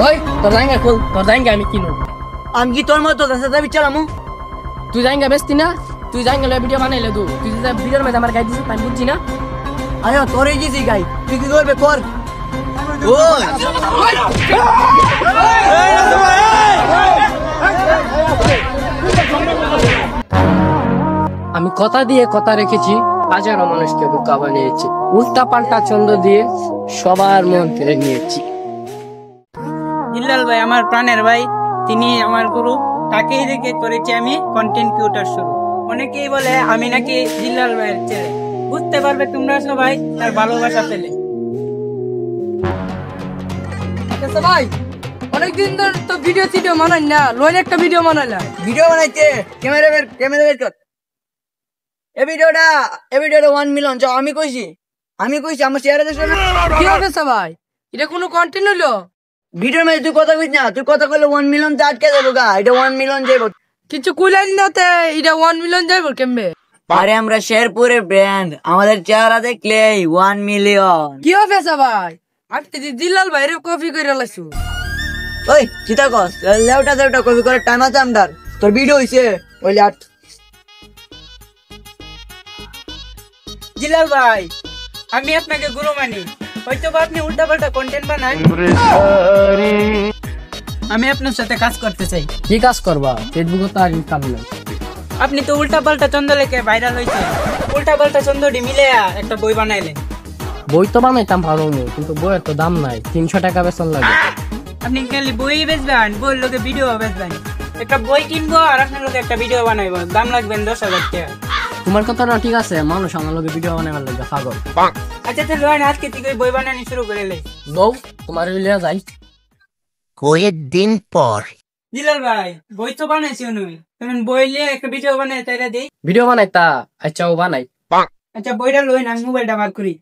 ওই তোর জায়গা খোল, তোর জায়গা আমি কিনো। আমি কি তোর মতো দাবি চালামু? তুই জায়গা বেচতি না, তুই জায়গা লয়ে ভিডিও বানাইলে তুই যে ভিডিওর মধ্যে আমার গাই দিছিস আমি বুঝছি না। আরে তোরই দিছি গাই, তুই কি করবে কর। আমি কথা দিয়ে কথা রেখেছি, হাজারো মানুষকে বোকা বানিয়েছি, উল্টা পাল্টা ছন্দ দিয়ে সবার মন কেড়ে নিয়েছি। জিল্লাল ভাই আমার প্রাণের ভাই, তিনি আমার গুরু, তাকেই দেখে করেছি আমি কন্টেন্ট ক্রিয়েটর শুরু। অনেকেই বলে আমি নাকি জিল্লাল ভাইয়ের ছেলে, বুঝতে পারবে তোমরা সবাই তার ভালোবাসা পেলে। ভাই অনেকদিন ধরে তো ভিডিও বানাই না, লোন একটা ভিডিও বানাইলা। ভিডিও বানাইতে ক্যামেরা বের কর। এই ভিডিওটা 1 মিলিয়ন চাও। আমি কইছি আমার শেয়ারে দেখছ না? কি হবে ভাই, এটা কোনো কন্টেন্ট হলো? ভিডিওর মধ্যে তুই কথা কইছ না, তুই কথা কইলে 1 মিলিয়ন তো আটকে যাবো গা। এটা 1 মিলিয়ন যাইবো। কিছু কইলেন না তে এটা 1 মিলিয়ন যাইবো কেমবে? আরে আমরা শেরপুরের ব্র্যান্ড, আমাদের চেহারা দেখলেই 1 মিলিয়ন। কি হবে ভাই, আপনি যে জিল্লাল ভাই এর কপি করে লাইছো। ওই চিতা কস লেউটা কপি করে টাইম আছে আমদার। তোর ভিডিও হইছে ওই আট। জিল্লাল ভাই আমি আপনাকে গুরু মানি, হয়তো বা আপনি উল্টা পাল্টা কন্টেন্ট বানান, আমি আপনার সাথে কাজ করতে চাই। কি কাজ করবা? ফেসবুকে তো আর ইনকাম নাই। আপনি তো উল্টা পাল্টা চন্দ লেখে ভাইরাল হয়েছে, উল্টা পাল্টা চন্দটি মিলে একটা বই বানাইলেন। বই তো বানাইতাম ভালো, কিন্তু বইয়ের তো দাম নাই, 300 টাকা বেতন লাগে। আপনি খালি বই বেচবেন, বইয়ের লোকে ভিডিও বেচবেন। একটা বই কিনবো আর আপনার লোকে একটা ভিডিও বানাইবো, দাম লাগবেন 10,000 টাকা। তোমার কথাটা ঠিক আছে, মানুষ আমার লোকে ভিডিও বানাইবার লাগে পাগল। আচ্ছা তাহলে আজকে থেকে বই বানানি শুরু করে লাই। নও তোমার লিয়া যাই। কয়েকদিন পর জিল্লাল ভাই বই তো বানাইছি অনুই, তুমি বই নিয়ে একটা ভিডিও বানাই তাইরা দেই। ভিডিও বানাইতা? আচ্ছা ও বানাই। আচ্ছা বইটা লইন, আমি মোবাইলটা বার করি।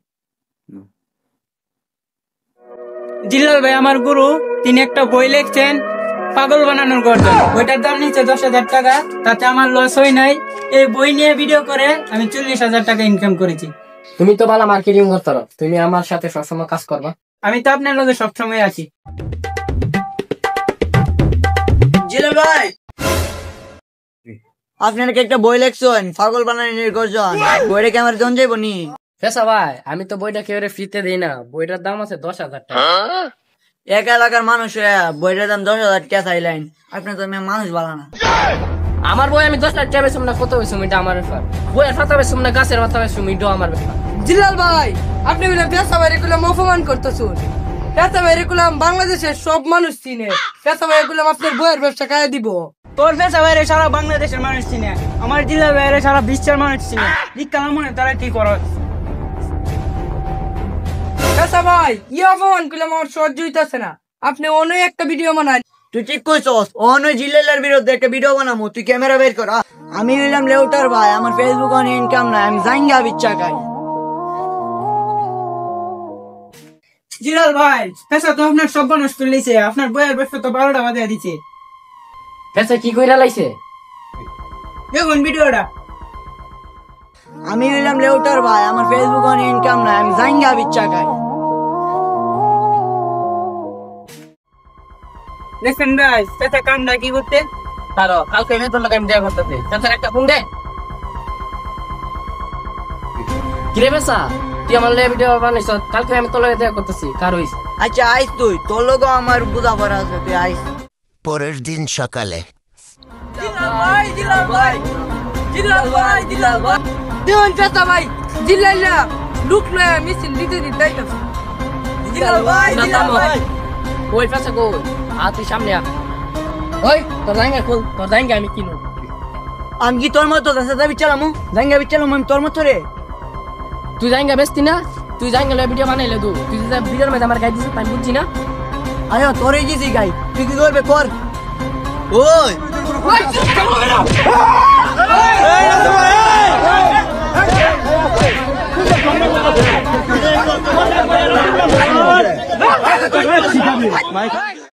জিল্লাল ভাই আমার গুরু, তিনি একটা বই লিখছেন পাগল বানানোর গর্জন। বইটার দাম নিচ্ছে 10,000 টাকা, তাতে আমার লস হয় নাই। এই বই নিয়ে ভিডিও করে আমি 40,000 টাকা ইনকাম করেছি। তুমি তো ভালো মার্কেটিং করতে পারো, তুমি আমার সাথে সবসময় কাজ করবা। আমি তো আপনার লগে সবসময় আছি। জিল্লাল ভাই আপনার কি একটা বই লেখছেন পাগল বানানোর গর্জন, বইটা কি আমার জন যাইব নি? ফেসা ভাই আমি তো বইটা কেউ ফ্রিতে দিই না, বইটার দাম আছে 10,000 টাকা। এক এলাকার মানুষ বইটার দাম 10,000 টাকা চাইলেন, আপনার তো মানুষ ভালো না। আমার বই আমি 10 লাখ টাকা বেচুম না, কত বেচুম এটা আমার ব্যাপার। বইয়ের পাতা বেচুম না গাছের পাতা বেচুম এটা আমার ব্যাপার। জিল্লাল ভাই আপনি বলে পেশা বাইরে গুলাম অপমান করতেছুন। পেশা বাইরে গুলাম বাংলাদেশের সব মানুষ চিনে, পেশা বাইরে গুলাম আপনার বইয়ের ব্যবসা খাইয়া দিব। তোর পেশা বাইরে সারা বাংলাদেশের মানুষ চিনে, আমার জিল্লাল বাইরে সারা বিশ্বের মানুষ চিনে। দীক্ষা মনে তারা কি করো। পেশা ভাই অপমান করলাম আমার সহ্য হইতেছে না, আপনি অন্য একটা ভিডিও বানান। তুই ঠিক কইছস, অন্য জিল্লালের বিরুদ্ধে একটা ভিডিও বানামু, তুই ক্যামেরা বের কর। আমি হইলাম লেউটার ভাই, আমার ফেসবুক অন ইনকাম নাই, আমি জাঙ্গা বিচ্ছা খাই। জিল্লাল ভাই পেশা তো আপনার সব মানুষ করে লিছে, আপনার বইয়ের ব্যবসা তো 12টা বাজে দিচ্ছে। ফেসা কি কইরা লাইছে? দেখুন ভিডিওটা। আমি হইলাম লেউটার ভাই, আমার ফেসবুক অন ইনকাম নাই, আমি জাঙ্গা বিচ্ছা খাই। দেখেন ভাই পেশা কামটা কি করতে। তারো কালকে আমি তোর লাগে আমি দেখা করতেছি, ফেসার একটা ফোন দে। কিরে ফেসা তুই আমার লাগে ভিডিও বানাইছ, কালকে আমি তোর লাগে দেখা করতেছি, কার হইছে? আচ্ছা আইস, তোর লোক আমার বুঝা পড়া আছে, তুই আইস। পরের দিন সকালে দেখুন পেশা ভাই জিল্লাইলা লুক লয়া মিছিল দিতে দিতেছে। ওই ফেসা কই? তুই সামনে আ। ওই তোর জায়গা খোল, তোর জায়গা আমি কিনো। আমি কি তোর মতো দাবি চালামু? জাঙ্গা বিচ্ছালাম আমি তোর মতো রে? তুই জায়গা বেচতি না, তুই জায়গা লয়ে ভিডিও বানাইলে তুই যে ভিডিওর মধ্যে আমার গাই দিছিস আমি বুঝছি না। আরে তোরই দিছি গাই, তুই কি করবে কর। ওই